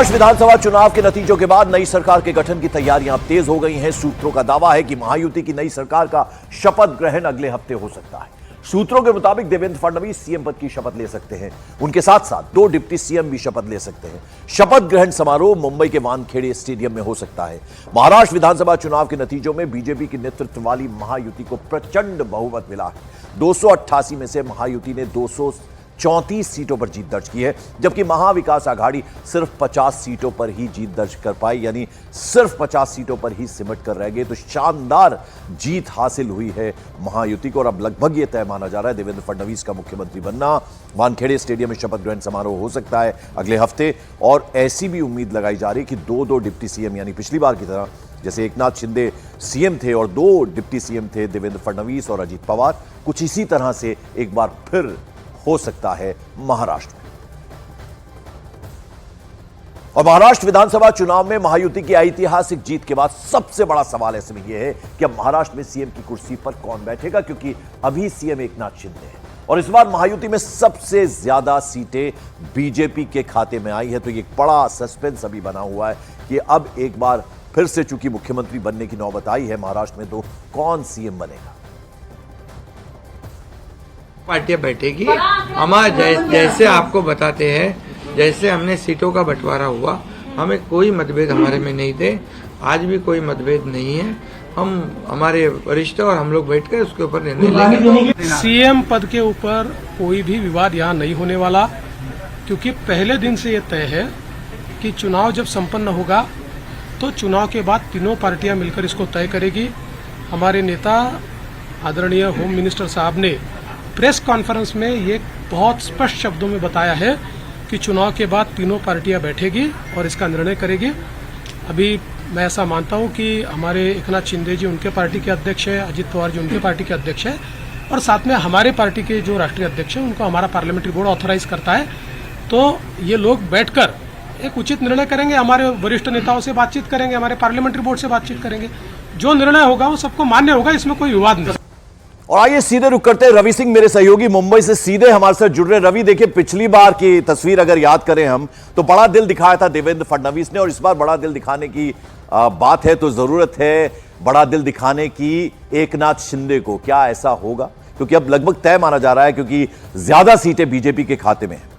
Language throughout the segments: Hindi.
महाराष्ट्र विधानसभा चुनाव के नतीजों के बाद नई सरकार के गठन की तैयारियां अब तेज हो गई हैं। सूत्रों का दावा है कि महायुति की नई सरकार का शपथ ग्रहण अगले हफ्ते हो सकता है। सूत्रों के मुताबिक देवेंद्र फडणवीस सीएम पद की शपथ ले सकते हैं। उनके साथ साथ 2 डिप्टी सीएम भी शपथ ले सकते हैं। शपथ ग्रहण समारोह मुंबई के वानखेड़े स्टेडियम में हो सकता है। महाराष्ट्र विधानसभा चुनाव के नतीजों में बीजेपी की नेतृत्व वाली महायुति को प्रचंड बहुमत मिला है। 288 में से महायुति ने 234 सीटों पर जीत दर्ज की है, जबकि महाविकास आघाड़ी सिर्फ 50 सीटों पर ही जीत दर्ज कर पाई, यानी सिर्फ 50 सीटों पर ही सिमट कर रह गए। तो शानदार जीत हासिल हुई है महायुति को और अब लगभग यह तय माना जा रहा है देवेंद्र फडणवीस का मुख्यमंत्री बनना। वानखेड़े स्टेडियम में शपथ ग्रहण समारोह हो सकता है अगले हफ्ते और ऐसी भी उम्मीद लगाई जा रही है कि 2 डिप्टी सीएम, यानी पिछली बार की तरह जैसे एकनाथ शिंदे सीएम थे और 2 डिप्टी सीएम थे देवेंद्र फडणवीस और अजित पवार, कुछ इसी तरह से एक बार फिर हो सकता है महाराष्ट्र में। और महाराष्ट्र विधानसभा चुनाव में महायुति की ऐतिहासिक जीत के बाद सबसे बड़ा सवाल ऐसे में यह है कि अब महाराष्ट्र में सीएम की कुर्सी पर कौन बैठेगा, क्योंकि अभी सीएम एकनाथ शिंदे हैं और इस बार महायुति में सबसे ज्यादा सीटें बीजेपी के खाते में आई है। तो ये बड़ा सस्पेंस अभी बना हुआ है कि अब एक बार फिर से चूंकि मुख्यमंत्री बनने की नौबत आई है महाराष्ट्र में, तो कौन सीएम बनेगा। पार्टियां बैठेगी। हमारा जैसे आपको बताते हैं, जैसे हमने सीटों का बंटवारा हुआ, हमें कोई मतभेद हमारे में नहीं थे, आज भी कोई मतभेद नहीं है। हम हमारे वरिष्ठ और हम लोग बैठकर उसके ऊपर निर्णय लेंगे। सीएम पद के ऊपर कोई भी विवाद यहाँ नहीं होने वाला, क्योंकि पहले दिन से ये तय है कि चुनाव जब संपन्न होगा तो चुनाव के बाद तीनों पार्टियां मिलकर इसको तय करेगी। हमारे नेता आदरणीय होम मिनिस्टर साहब ने प्रेस कॉन्फ्रेंस में ये बहुत स्पष्ट शब्दों में बताया है कि चुनाव के बाद तीनों पार्टियां बैठेगी और इसका निर्णय करेगी। अभी मैं ऐसा मानता हूं कि हमारे एकनाथ शिंदे जी उनके पार्टी के अध्यक्ष है, अजित पवार जी उनके पार्टी के अध्यक्ष है और साथ में हमारे पार्टी के जो राष्ट्रीय अध्यक्ष है उनको हमारा पार्लियामेंट्री बोर्ड ऑथराइज करता है। तो ये लोग बैठकर एक उचित निर्णय करेंगे, हमारे वरिष्ठ नेताओं से बातचीत करेंगे, हमारे पार्लियामेंट्री बोर्ड से बातचीत करेंगे, जो निर्णय होगा वो सबको मान्य होगा, इसमें कोई विवाद नहीं। और आइए सीधे रुक करते हैं रवि सिंह, मेरे सहयोगी मुंबई से सीधे हमारे साथ जुड़ रहे। रवि, देखिए पिछली बार की तस्वीर अगर याद करें हम, तो बड़ा दिल दिखाया था देवेंद्र फडणवीस ने और इस बार बड़ा दिल दिखाने की बात है तो जरूरत है बड़ा दिल दिखाने की एकनाथ शिंदे को। क्या ऐसा होगा, क्योंकि अब लगभग तय माना जा रहा है क्योंकि ज्यादा सीटें बीजेपी के खाते में है।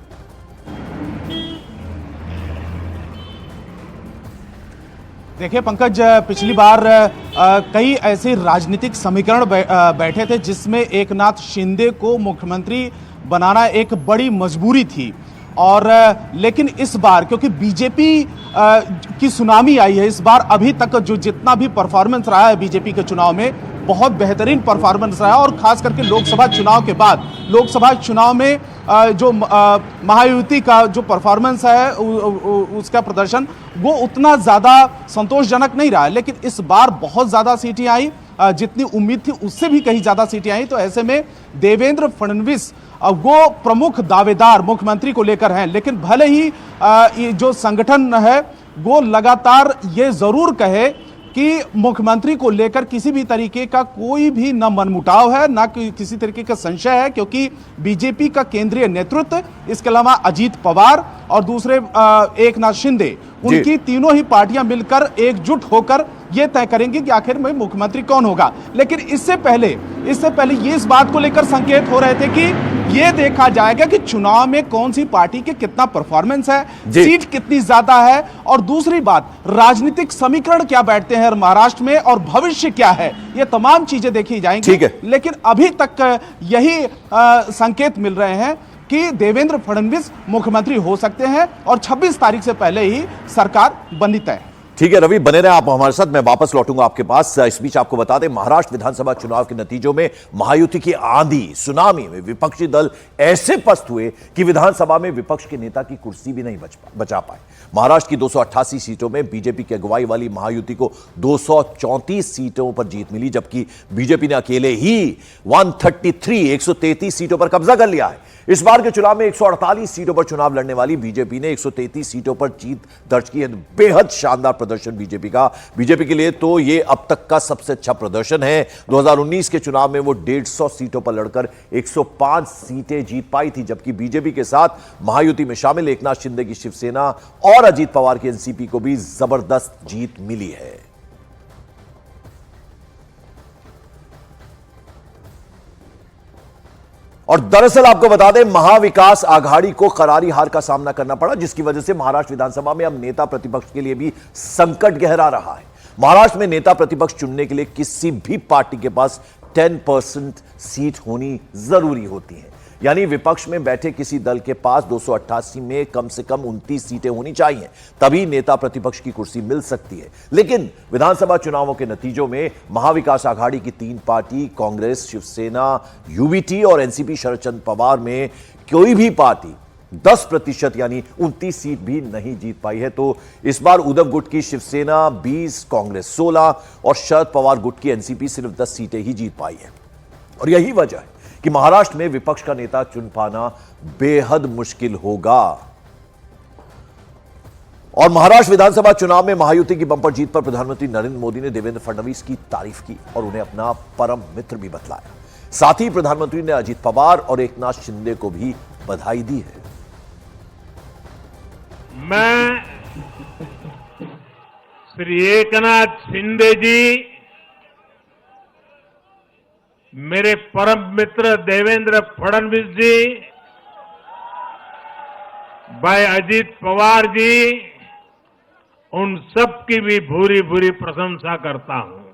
देखिए पंकज, पिछली बार कई ऐसे राजनीतिक समीकरण बैठे थे जिसमें एकनाथ शिंदे को मुख्यमंत्री बनाना एक बड़ी मजबूरी थी और लेकिन इस बार क्योंकि बीजेपी की सुनामी आई है, इस बार अभी तक जो जितना भी परफॉर्मेंस रहा है बीजेपी के चुनाव में बहुत बेहतरीन परफॉर्मेंस रहा और खास करके लोकसभा चुनाव के बाद लोकसभा चुनाव में जो महायुति का जो परफॉर्मेंस है उसका प्रदर्शन वो उतना ज़्यादा संतोषजनक नहीं रहा, लेकिन इस बार बहुत ज़्यादा सीटें आई, जितनी उम्मीद थी उससे भी कहीं ज़्यादा सीटें आई। तो ऐसे में देवेंद्र फडणवीस वो प्रमुख दावेदार मुख्यमंत्री को लेकर हैं, लेकिन भले ही ये जो संगठन है वो लगातार ये जरूर कहे कि मुख्यमंत्री को लेकर किसी भी तरीके का कोई भी न मनमुटाव है न किसी तरीके का संशय है, क्योंकि बीजेपी का केंद्रीय नेतृत्व, इसके अलावा अजित पवार और दूसरे एकनाथ शिंदे, उनकी तीनों ही पार्टियां मिलकर एकजुट होकर यह तय करेंगी कि आखिर में मुख्यमंत्री कौन होगा। लेकिन इससे पहले ये इस बात को लेकर संकेत हो रहे थे कि यह देखा जाएगा कि चुनाव में कौन सी पार्टी के कितना परफॉर्मेंस है, सीट कितनी ज्यादा है और दूसरी बात राजनीतिक समीकरण क्या बैठते हैं महाराष्ट्र में और भविष्य क्या है, ये तमाम चीजें देखी जाएंगी। लेकिन अभी तक यही संकेत मिल रहे हैं कि देवेंद्र फडणवीस मुख्यमंत्री हो सकते हैं और 26 तारीख से पहले ही सरकार बननी तय है। ठीक है रवि, बने रहे आप हमारे साथ, मैं वापस लौटूंगा आपके पास। इस बीच आपको बता दें महाराष्ट्र विधानसभा चुनाव के नतीजों में महायुति की आंधी सुनामी में विपक्षी दल ऐसे पस्त हुए कि विधानसभा में विपक्ष के नेता की कुर्सी भी नहीं बचा पाए। महाराष्ट्र की 288 सीटों में बीजेपी की अगुवाई वाली महायुति को 234 सीटों पर जीत मिली, जबकि बीजेपी ने अकेले ही 133 सीटों पर कब्जा कर लिया है। इस बार के चुनाव में 148 सीटों पर चुनाव लड़ने वाली बीजेपी ने 133 सीटों पर जीत दर्ज की है। बेहद शानदार प्रदर्शन बीजेपी का। बीजेपी के लिए तो यह अब तक का सबसे अच्छा प्रदर्शन है। 2019 के चुनाव में वो 150 सीटों पर लड़कर 105 सीटें जीत पाई थी, जबकि बीजेपी के साथ महायुति में शामिल एकनाथ शिंदे की शिवसेना और अजीत पवार की एनसीपी को भी जबरदस्त जीत मिली है। और दरअसल आपको बता दें, महाविकास आघाड़ी को करारी हार का सामना करना पड़ा, जिसकी वजह से महाराष्ट्र विधानसभा में अब नेता प्रतिपक्ष के लिए भी संकट गहरा रहा है। महाराष्ट्र में नेता प्रतिपक्ष चुनने के लिए किसी भी पार्टी के पास 10% सीट होनी जरूरी होती है, यानी विपक्ष में बैठे किसी दल के पास 288 में कम से कम 29 सीटें होनी चाहिए, तभी नेता प्रतिपक्ष की कुर्सी मिल सकती है। लेकिन विधानसभा चुनावों के नतीजों में महाविकास आघाड़ी की 3 पार्टी कांग्रेस, शिवसेना, यूबीटी और एनसीपी शरद चंद्र पवार में कोई भी पार्टी 10% यानी 29 सीट भी नहीं जीत पाई है। तो इस बार उद्धव गुट की शिवसेना 20, कांग्रेस 16 और शरद पवार गुट की एनसीपी सिर्फ 10 सीटें ही जीत पाई है। और यही वजह है कि महाराष्ट्र में विपक्ष का नेता चुन पाना बेहद मुश्किल होगा। और महाराष्ट्र विधानसभा चुनाव में महायुति की बंपर जीत पर प्रधानमंत्री नरेंद्र मोदी ने देवेंद्र फडणवीस की तारीफ की और उन्हें अपना परम मित्र भी बतलाया। साथ ही प्रधानमंत्री ने अजीत पवार और एकनाथ शिंदे को भी बधाई दी है। मैं श्री एकनाथ शिंदे जी, मेरे परम मित्र देवेंद्र फडणवीस जी, भाई अजीत पवार जी, उन सब की भी भूरी भूरी प्रशंसा करता हूं।